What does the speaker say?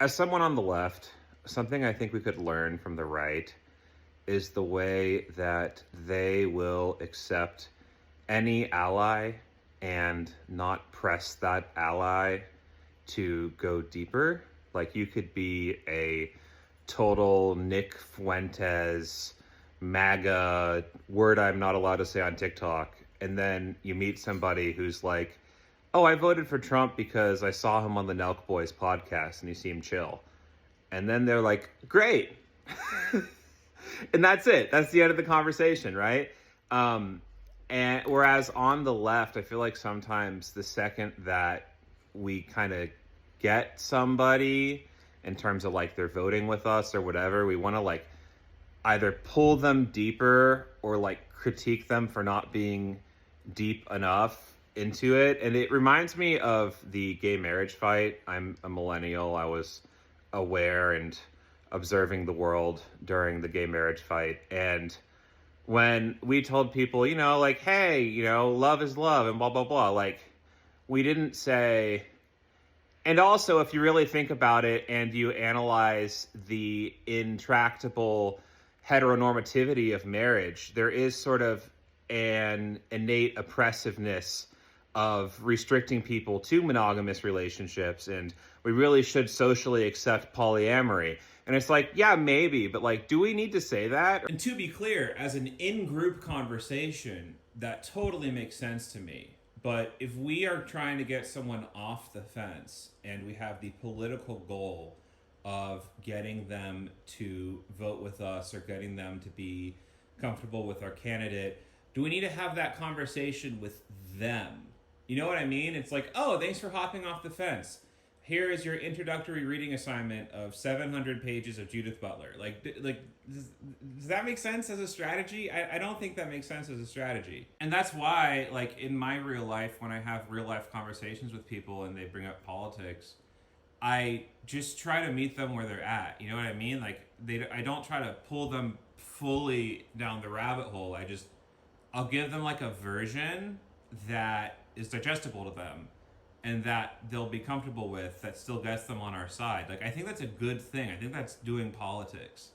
As someone on the left, something I think we could learn from the right is the way that they will accept any ally and not press that ally to go deeper. Like, you could be a total Nick Fuentes MAGA word I'm not allowed to say on TikTok, and then you meet somebody who's like, oh, I voted for Trump because I saw him on the Nelk Boys podcast and he seemed chill. And then they're like, great. And that's it. That's the end of the conversation, right? And whereas on the left, I feel like sometimes the second that we kind of get somebody in terms of like they're voting with us or whatever, we want to like either pull them deeper or like critique them for not being deep enough into it. And it reminds me of the gay marriage fight. I'm a millennial. I was aware and observing the world during the gay marriage fight. And when we told people, like, hey, love is love and blah, blah, blah, like, we didn't say. And also, if you really think about it and you analyze the intractable heteronormativity of marriage, there is sort of an innate oppressiveness of restricting people to monogamous relationships, and we really should socially accept polyamory. And it's like, yeah, maybe, but like, do we need to say that? And to be clear, as an in-group conversation, that totally makes sense to me. But if we are trying to get someone off the fence and we have the political goal of getting them to vote with us or getting them to be comfortable with our candidate, do we need to have that conversation with them? You know what I mean? It's like, oh, thanks for hopping off the fence. Here is your introductory reading assignment of 700 pages of Judith Butler. Like, does that make sense as a strategy? I don't think that makes sense as a strategy. And that's why, like, in my real life, when I have real life conversations with people and they bring up politics, I just try to meet them where they're at. You know what I mean? Like, I don't try to pull them fully down the rabbit hole. I'll give them like a version that is digestible to them and that they'll be comfortable with, that still gets them on our side. Like, I think that's a good thing. I think that's doing politics.